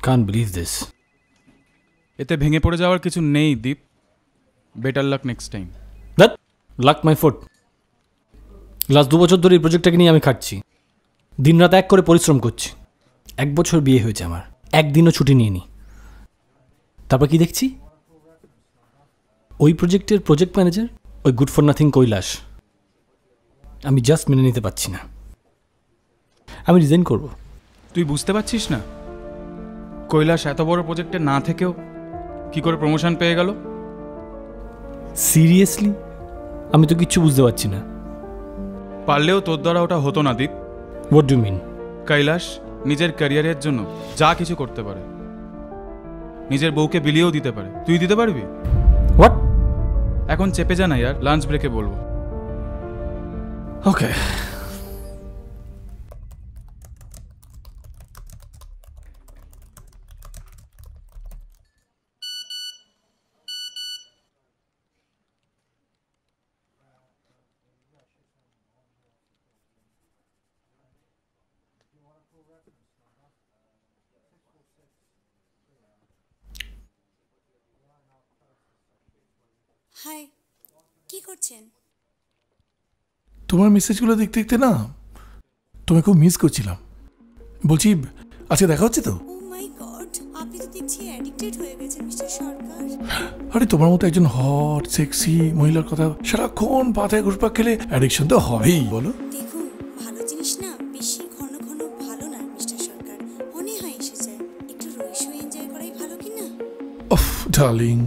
Can't believe this. এতে ভেঙে পড়ে যাওয়ার কিছু নেই Deep. Better luck next time. That luck my foot. Last 2 বছর ধরে এই প্রজেক্টটাকে নিয়ে আমি খাটছি, দিনরাত এক করে পরিশ্রম করছি। 1 বছর বিয়ে হয়েছে আমার, একদিনও ছুটি নিয়ে নি। তারপর কি দেখছি, ওই প্রজেক্টের প্রজেক্ট ম্যানেজার ওই গুড ফর নাথিং কৈলাস। আমি জাস্ট মেনে নিতে পারছি না, আমি রিজাইন করব। তুই বুঝতে পারছিস না কৈলাস এত বড় প্রজেক্টে না থেকেও কি করে প্রমোশন পেয়ে গেল? সিরিয়াসলি আমি তো কিচ্ছু বুঝতে পারছি না। পারলেও তোর দ্বারা ওটা হতো না Deep. What do mean? Kailash নিজের ক্যারিয়ারের জন্য যা কিছু করতে পারে, নিজের বউকে বিলিয়েও দিতে পারে। তুই দিতে পারবি? হোয়াট? এখন চেপে যা না ইয়ার, লাঞ্চ ব্রেকে বলবো। ওকে। হাই, কি করছেন? তোমার মেসেজগুলো দেখতে দেখতে না তোমায় খুব মিস করছিলাম। বলছি আজকে দেখা হচ্ছে তো? ও মাই গড, আপনি তো দেখছি অ্যাডিক্টেড হয়ে গেছেন মিস্টার সরকার। আরে তোমার মতো একজন হট সেক্সি মহিলার কথা সারাক্ষণ পাতায় ঘুরপাক খেলে অ্যাডিকশন তো হবেই, বলো? দেখুন, ভালো জিনিস না বেশি ঘন ঘন ভালো না মিস্টার সরকার, মনে হয় এসে যায়। একটু রইসু এনজয় করাই ভালো কি না? ওফ ডার্লিং,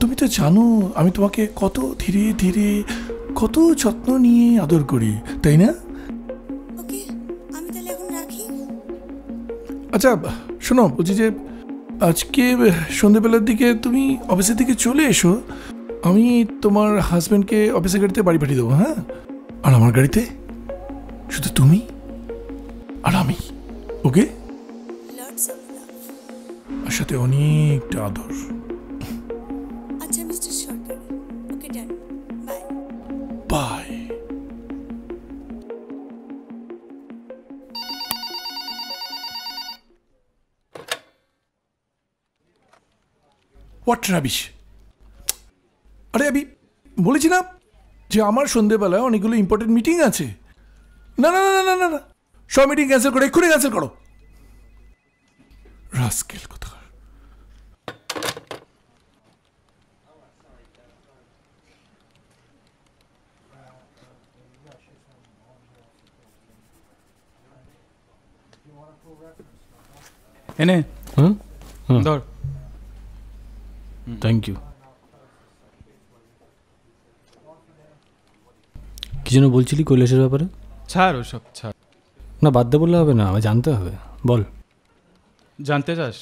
তুমি তো জানো আমি তোমাকে কত ধীরে ধীরে কত যত্ন নিয়ে আদর করি, তাই না? ওকে, আমি তাহলে এখন রাখি। আচ্ছা শোনো, বলছি যে আজকে সন্ধ্যেবেলার দিকে তুমি অফিসের দিকে চলে এসো। আমি তোমার হাজব্যান্ডকে অফিসের গাড়িতে বাড়ি পাঠিয়ে দেবো, হ্যাঁ? আর আমার গাড়িতে শুধু তুমি আর আমি, ওকে? Lots of love. আর সাথে অনেকটা আদর। আচ্ছা mister Sarkar, okay done, bye. Bye. What rubbish! আরে আমি বলেছি না যে আমার সন্ধেবেলায় অনেকগুলো ইম্পর্টেন্ট মিটিং আছে। না না না না না না, সব মিটিং ক্যান্সেল করো, এক্ষুনি ক্যান্সেল করো। রাস্কেল কোথাকার। এনে হুম, ধর। Thank you. কি যেন বলছিলি কৈলাসের ব্যাপারে? ছাড় ওসব, ছাড়। না বাদ দে বললে হবে না, আমায় জানতে হবে, বল। জানতে চাস?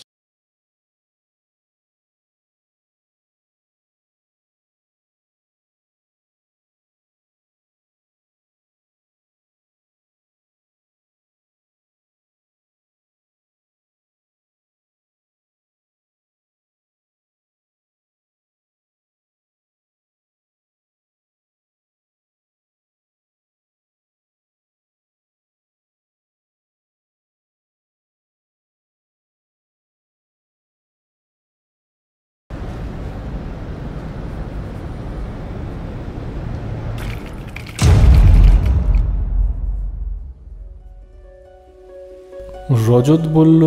রজত বলল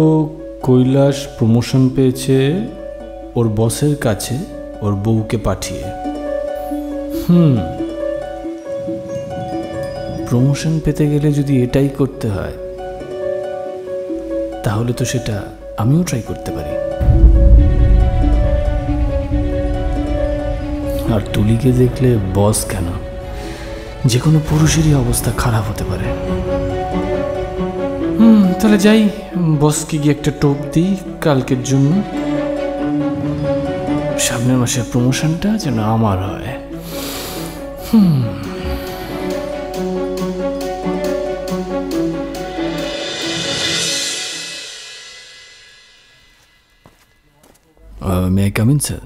কৈলাস প্রমোশন পেয়েছে ওর বসের কাছে ওর বউকে পাঠিয়ে। প্রমোশন পেতে গেলে যদি এটাই করতে হয় তাহলে তো সেটা আমিও ট্রাই করতে পারি। আর তুলিকে দেখলে বস কেন, যে কোনো পুরুষেরই অবস্থা খারাপ হতে পারে। তাহলে যাই, বসকে গিয়ে একটা টোপ দিই কালকের জন্য। সামনের মাসের প্রমোশনটা যেন আমার হয়। May I come in, sir?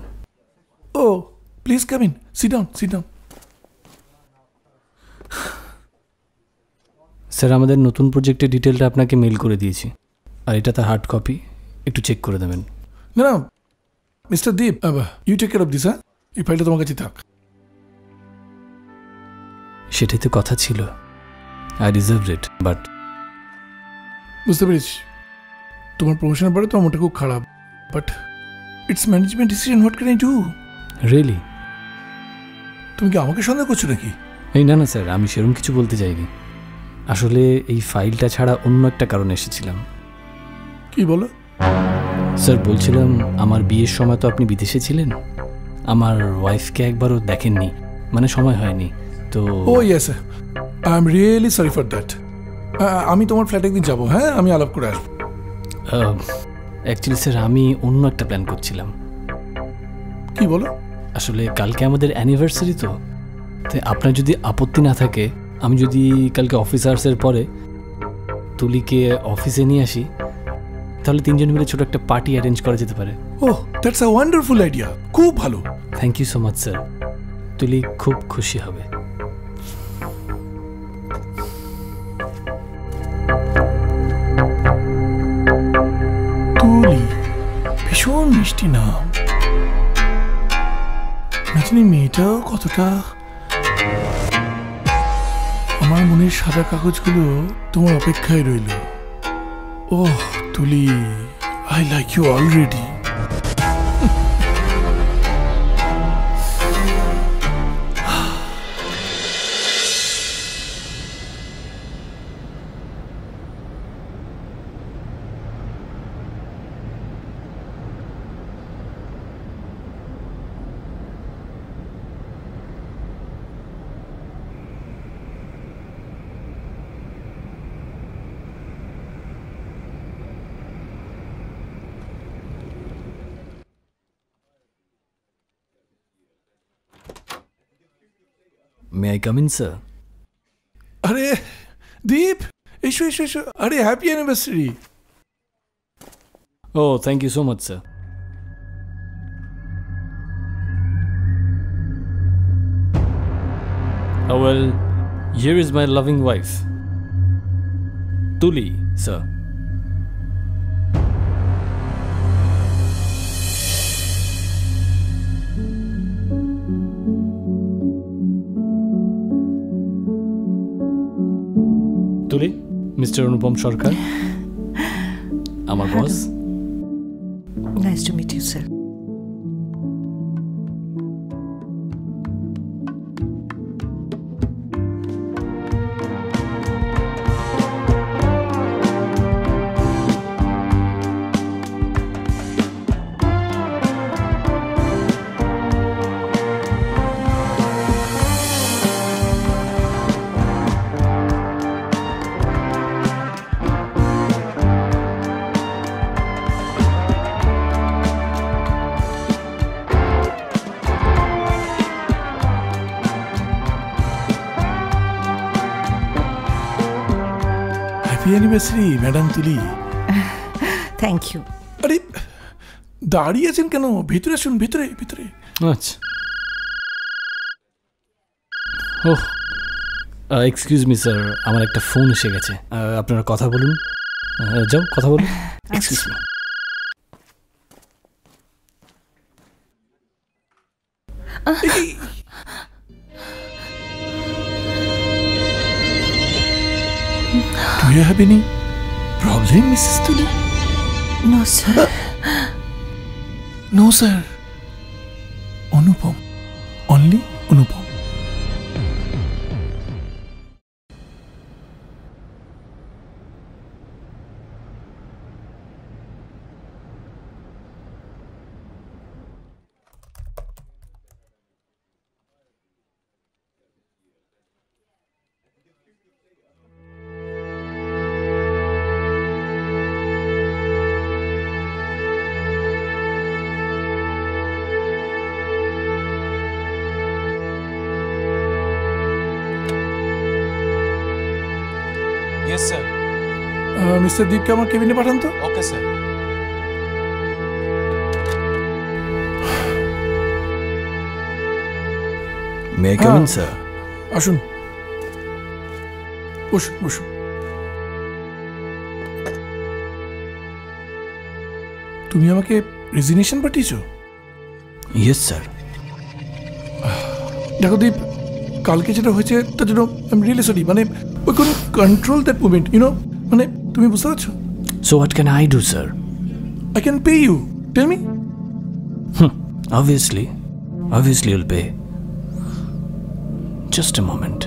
Oh, please come in. Sit down, sit down. Sir আমাদের নতুন প্রজেক্টের ডিটেলটা আপনাকে মেল করে দিয়েছি, আর এটা তার হার্ড কপি, একটু চেক করে দেবেন। না না mister Deep, you take care of this. হ্যাঁ, এই ফাইলটা তোমার কাছে থাক। সেটাই তো কথা ছিল, আই ডিজার্ভ ইট, বাট বুঝতে পেরেছি তোমার প্রমোশনের পরে তোমার মনটা খুব খারাপ, but it's management decision, what can I do? Really? তুমি কি আমাকে সন্দেহ করছো নাকি? এই না না স্যার, আমি সেরকম কিছু বলতে চাইনি। আসলে এই ফাইলটা ছাড়া অন্য একটা কারণে এসেছিলাম। কি বলো? স্যার বলছিলাম, আমার বিয়ের সময় তো আপনি বিদেশে ছিলেন, আমার ওয়াইফকে একবারও দেখেননি, মানে সময় হয়নি তো। Oh yes, I am really sorry for that. আমি তোমার ফ্ল্যাটে একদিন যাবো, হ্যাঁ, আমি আলাপ করে আসবো। অ্যাকচুয়ালি স্যার আমি অন্য একটা প্ল্যান করছিলাম। কি বলো? আসলে কালকে আমাদের অ্যানিভার্সারি তো, তাই আপনার যদি আপত্তি না থাকে আমি যদি কালকে অফিস আওয়ার্সের পরে তুলিকে অফিসে নিয়ে আসি, তাহলে তিনজন মিলে ছোট একটা পার্টি অ্যারেঞ্জ করা যেতে পারে। Oh, that's a wonderful idea, খুব ভালো। Thank you so much sir, Tuli খুব খুশি হবে। তুলি, ভীষণ মিষ্টি নাম। না জানি মেয়েটাও কতটা। আমার মনের সাদা কাগজগুলো তোমার অপেক্ষায় রইল। Oh Tuli, I like you already. May I come in sir? আরে দীপ, এসো এসো এসো। আরে happy anniversary. Oh thank you so much sir. Well, here is my loving wife, Tuli, sir. Tuli, Mr. Anupam Sarkar, আমার বস। Nice to meet you, sir. Happy anniversary madam তুলি। Thank you. আরে দাঁড়িয়ে আছেন কেন? ভিতরে আসুন, ভিতরে ভিতরে। আচ্ছা। ওহ, এক্সকিউজ মি স্যার, আমার একটা ফোন এসে গেছে, আপনারা কথা বলুন। যাও কথা বলুন। Excuse me. Do you have any problem, Mrs. Tuli? No, sir. No, sir. Anupam. Only Anupam. Yes, sir. Mister দীপকে আমার কেবিনে পাঠান তো। Okay, sir. May I come in sir? আসুন, বসুন বসুন। তুমি আমাকে রেজিগনেশন পাঠিয়েছো? Yes sir. দেখো দীপ, কালকে যেটা হয়েছে তার জন্য আই এম রিয়েলি সরি। মানে ওই কোন কন্ট্রোল দ্যাট মুভমেন্ট, মানে তুমি বুঝতে পারছো? So what can I do sir? I can pay you, tell me. Obviously you'll pay. Just a moment.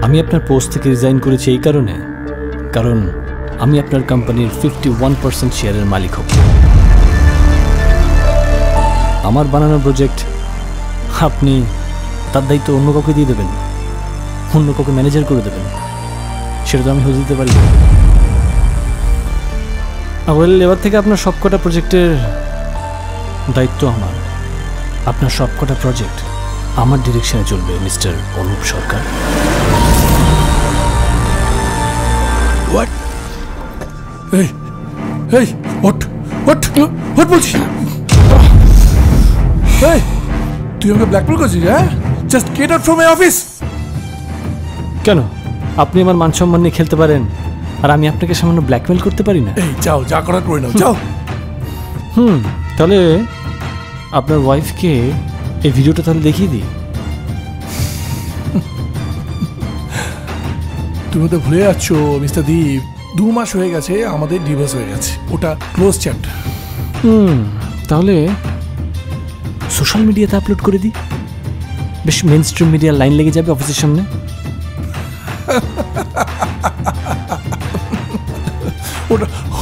আমি আপনার পোস্ট থেকে রিজাইন করেছি এই কারণে, কারণ আমি আপনার কোম্পানির 51% শেয়ারের মালিক হব। আমার বানানো প্রজেক্ট আপনি তার দায়িত্ব অন্য কাউকে দিয়ে দেবেন, অন্য কাউকে ম্যানেজার করে দেবেন, সেটা তো আমি হতে দিতে পারি না। ওয়েল, এবার থেকে আপনার সবকটা প্রজেক্টের দায়িত্ব আমার। আপনার সবকটা প্রজেক্ট আমার ডিরেকশনে চলবে mister Anup Sarkar. What? Hey, what বলছিস? Hey, তুই আমাকে ব্ল্যাকমেল করছিস? হ্যাঁ, just get out from my office. কেন? আপনি আমার মান সম্মান নিয়ে খেলতে পারেন আর আমি আপনাকে সামান্য ব্ল্যাকমেল করতে পারি না? এই যাও, যা করার করে নাও, যাও। তাহলে আপনার ওয়াইফকে এই ভিডিওটা তাহলে দেখিয়ে দিই। তুমি তো ভুলে যাচ্ছ মিস্টার দীপ, 2 মাস হয়ে গেছে আমাদের ডিভোর্স হয়ে গেছে, ওটা ক্লোজ চ্যাপ্টার। তাহলে সোশ্যাল মিডিয়াতে আপলোড করে দিই, বেশ মেন স্ট্রিম মিডিয়ার লাইন লেগে যাবে অফিসের সামনে।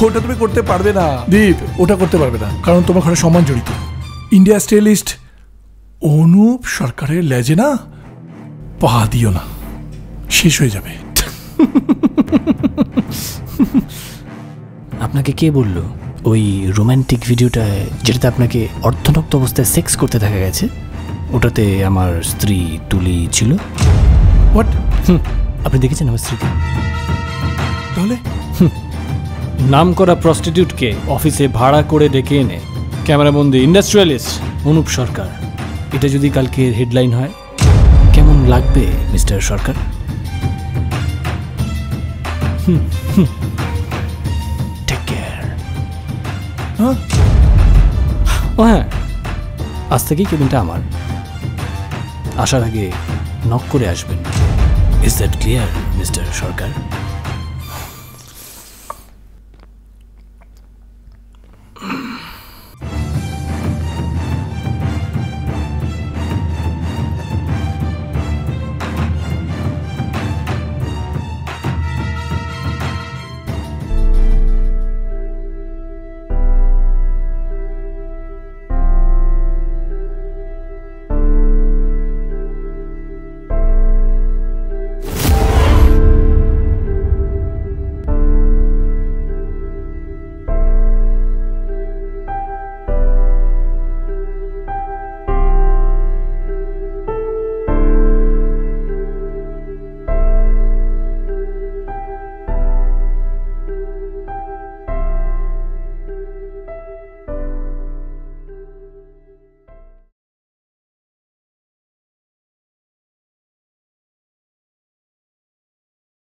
ওটা তুমি করতে পারবে না দীপ, ওটা করতে পারবে না, কারণ তোমার ঘরে সম্মান জড়িত। ইন্ডিয়া স্টাইলিস্ট অনুপ সরকারের লেজে না পা দিও না, শেষ হয়ে যাবে। আপনাকে কে বলল ওই রোম্যান্টিক ভিডিওটায় যেটাতে আপনাকে অর্ধনগ্ন অবস্থায় সেক্স করতে দেখা গেছে, ওটাতে আমার স্ত্রী তুলি ছিল? হোয়াট? আপনি দেখেছেন আমার স্ত্রীকে? তাহলে নাম করা প্রস্টিটিউটকে অফিসে ভাড়া করে ডেকে এনে ক্যামেরাবন্দি ইন্ডাস্ট্রিয়ালিস্ট অনুপ সরকার, এটা যদি কালকের হেডলাইন হয় কেমন লাগবে মিস্টার সরকার? Take care. হ্যাঁ, আজ থেকেই কেবিনটা আমার। আসার আগে নক করে আসবেন। Is that clear mister Sarkar?